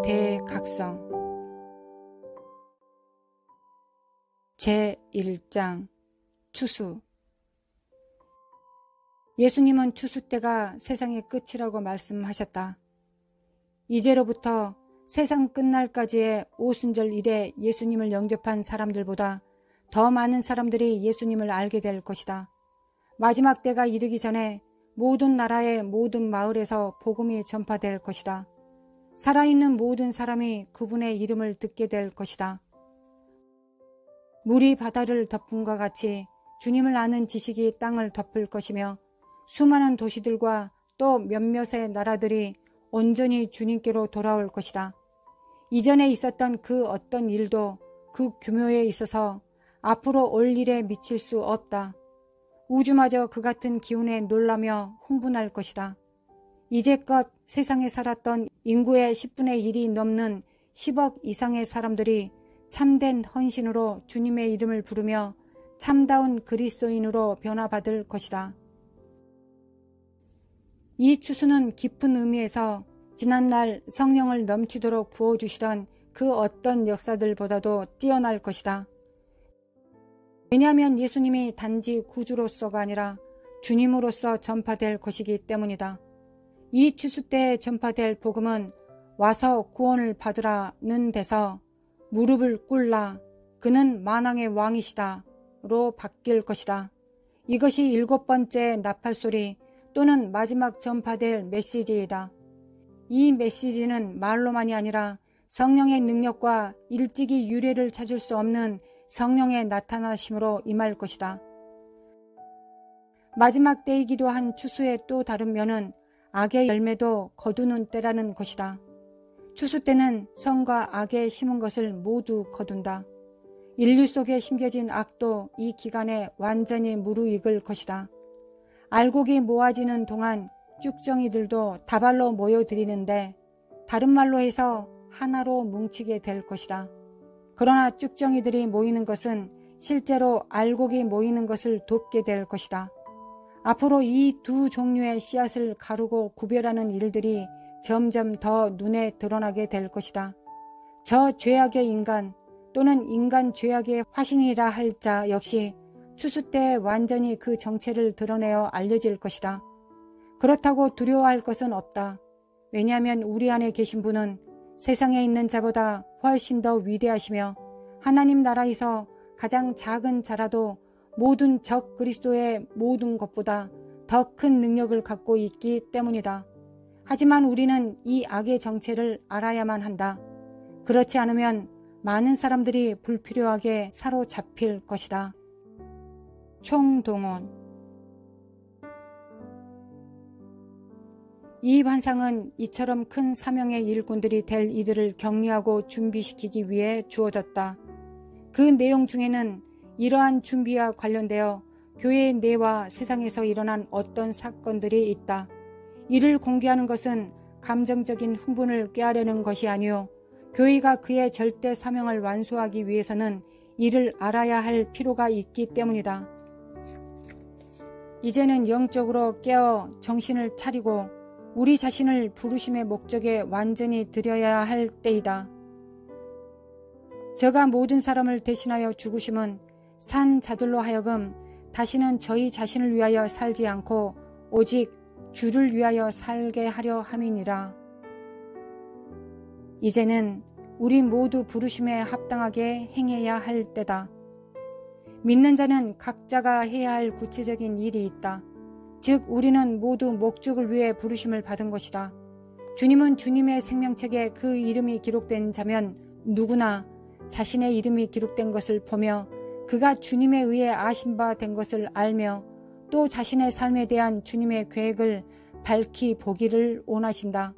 대각성 제1장 추수. 예수님은 추수 때가 세상의 끝이라고 말씀하셨다. 이제로부터 세상 끝날까지의 오순절 일에 예수님을 영접한 사람들보다 더 많은 사람들이 예수님을 알게 될 것이다. 마지막 때가 이르기 전에 모든 나라의 모든 마을에서 복음이 전파될 것이다. 살아있는 모든 사람이 그분의 이름을 듣게 될 것이다. 물이 바다를 덮음과 같이 주님을 아는 지식이 땅을 덮을 것이며 수많은 도시들과 또 몇몇의 나라들이 온전히 주님께로 돌아올 것이다. 이전에 있었던 그 어떤 일도 그 규모에 있어서 앞으로 올 일에 미칠 수 없다. 우주마저 그 같은 기운에 놀라며 흥분할 것이다. 이제껏 세상에 살았던 인구의 10분의 1이 넘는 10억 이상의 사람들이 참된 헌신으로 주님의 이름을 부르며 참다운 그리스도인으로 변화받을 것이다. 이 추수는 깊은 의미에서 지난날 성령을 넘치도록 부어주시던 그 어떤 역사들보다도 뛰어날 것이다. 왜냐하면 예수님이 단지 구주로서가 아니라 주님으로서 전파될 것이기 때문이다. 이 추수 때에 전파될 복음은 와서 구원을 받으라는 데서 무릎을 꿇라, 그는 만왕의 왕이시다 로 바뀔 것이다. 이것이 7번째 나팔소리 또는 마지막 전파될 메시지이다. 이 메시지는 말로만이 아니라 성령의 능력과 일찍이 유례를 찾을 수 없는 성령의 나타나심으로 임할 것이다. 마지막 때이기도 한 추수의 또 다른 면은 악의 열매도 거두는 때라는 것이다. 추수 때는 선과 악에 심은 것을 모두 거둔다. 인류 속에 심겨진 악도 이 기간에 완전히 무르익을 것이다. 알곡이 모아지는 동안 쭉정이들도 다발로 모여들이는데 다른 말로 해서 하나로 뭉치게 될 것이다. 그러나 쭉정이들이 모이는 것은 실제로 알곡이 모이는 것을 돕게 될 것이다. 앞으로 이 두 종류의 씨앗을 가르고 구별하는 일들이 점점 더 눈에 드러나게 될 것이다. 저 죄악의 인간 또는 인간 죄악의 화신이라 할 자 역시 추수 때 완전히 그 정체를 드러내어 알려질 것이다. 그렇다고 두려워할 것은 없다. 왜냐하면 우리 안에 계신 분은 세상에 있는 자보다 훨씬 더 위대하시며 하나님 나라에서 가장 작은 자라도 모든 적 그리스도의 모든 것보다 더 큰 능력을 갖고 있기 때문이다. 하지만 우리는 이 악의 정체를 알아야만 한다. 그렇지 않으면 많은 사람들이 불필요하게 사로잡힐 것이다. 총동원. 이 환상은 이처럼 큰 사명의 일꾼들이 될 이들을 격려하고 준비시키기 위해 주어졌다. 그 내용 중에는 이러한 준비와 관련되어 교회의 내와 세상에서 일어난 어떤 사건들이 있다. 이를 공개하는 것은 감정적인 흥분을 꾀하려는 것이 아니오 교회가 그의 절대 사명을 완수하기 위해서는 이를 알아야 할 필요가 있기 때문이다. 이제는 영적으로 깨어 정신을 차리고 우리 자신을 부르심의 목적에 완전히 드려야 할 때이다. 저가 모든 사람을 대신하여 죽으심은 산 자들로 하여금 다시는 저희 자신을 위하여 살지 않고 오직 주를 위하여 살게 하려 함이니라. 이제는 우리 모두 부르심에 합당하게 행해야 할 때다. 믿는 자는 각자가 해야 할 구체적인 일이 있다. 즉 우리는 모두 목적을 위해 부르심을 받은 것이다. 주님은 주님의 생명책에 그 이름이 기록된 자면 누구나 자신의 이름이 기록된 것을 보며 그가 주님에 의해 아신 바 된 것을 알며 또 자신의 삶에 대한 주님의 계획을 밝히 보기를 원하신다.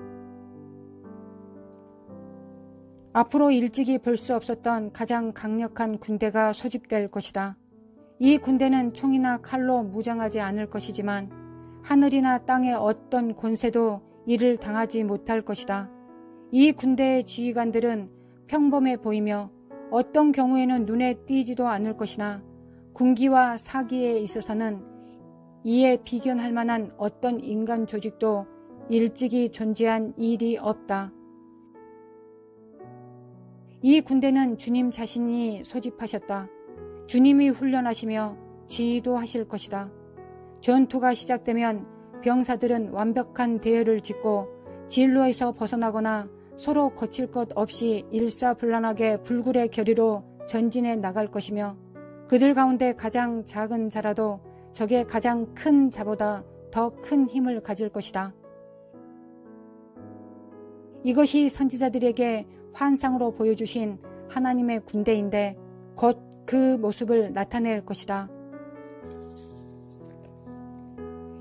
앞으로 일찍이 볼 수 없었던 가장 강력한 군대가 소집될 것이다. 이 군대는 총이나 칼로 무장하지 않을 것이지만 하늘이나 땅의 어떤 권세도 이를 당하지 못할 것이다. 이 군대의 지휘관들은 평범해 보이며 어떤 경우에는 눈에 띄지도 않을 것이나 군기와 사기에 있어서는 이에 비견할 만한 어떤 인간 조직도 일찍이 존재한 일이 없다. 이 군대는 주님 자신이 소집하셨다. 주님이 훈련하시며 지휘도하실 것이다. 전투가 시작되면 병사들은 완벽한 대열을 짓고 진로에서 벗어나거나 서로 거칠 것 없이 일사불란하게 불굴의 결의로 전진해 나갈 것이며 그들 가운데 가장 작은 자라도 적의 가장 큰 자보다 더 큰 힘을 가질 것이다. 이것이 선지자들에게 환상으로 보여주신 하나님의 군대인데 곧 그 모습을 나타낼 것이다.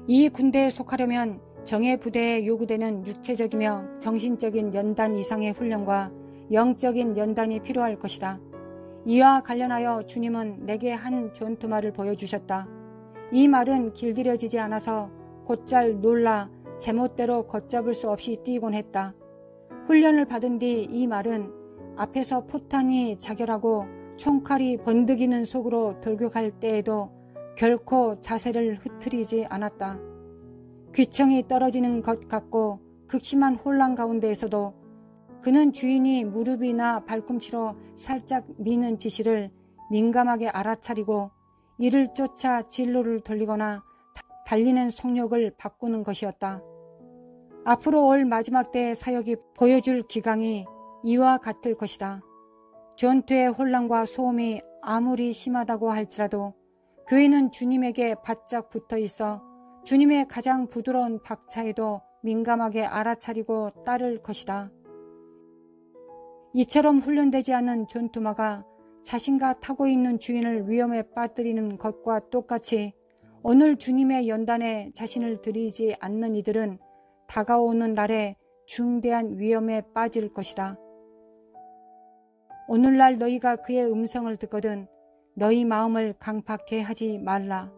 이 군대에 속하려면 정예 부대에 요구되는 육체적이며 정신적인 연단 이상의 훈련과 영적인 연단이 필요할 것이다. 이와 관련하여 주님은 내게 한 전투말을 보여주셨다. 이 말은 길들여지지 않아서 곧잘 놀라 제멋대로 걷잡을 수 없이 뛰곤 했다. 훈련을 받은 뒤 이 말은 앞에서 포탄이 자결하고 총칼이 번득이는 속으로 돌격할 때에도 결코 자세를 흐트리지 않았다. 귀청이 떨어지는 것 같고 극심한 혼란 가운데에서도 그는 주인이 무릎이나 발꿈치로 살짝 미는 지시를 민감하게 알아차리고 이를 쫓아 진로를 돌리거나 달리는 속력을 바꾸는 것이었다. 앞으로 올 마지막 때의 사역이 보여줄 기강이 이와 같을 것이다. 전투의 혼란과 소음이 아무리 심하다고 할지라도 교회는 주님에게 바짝 붙어 있어 주님의 가장 부드러운 박차에도 민감하게 알아차리고 따를 것이다. 이처럼 훈련되지 않은 전투마가 자신과 타고 있는 주인을 위험에 빠뜨리는 것과 똑같이 오늘 주님의 연단에 자신을 들이지 않는 이들은 다가오는 날에 중대한 위험에 빠질 것이다. 오늘날 너희가 그의 음성을 듣거든 너희 마음을 강팍해 하지 말라.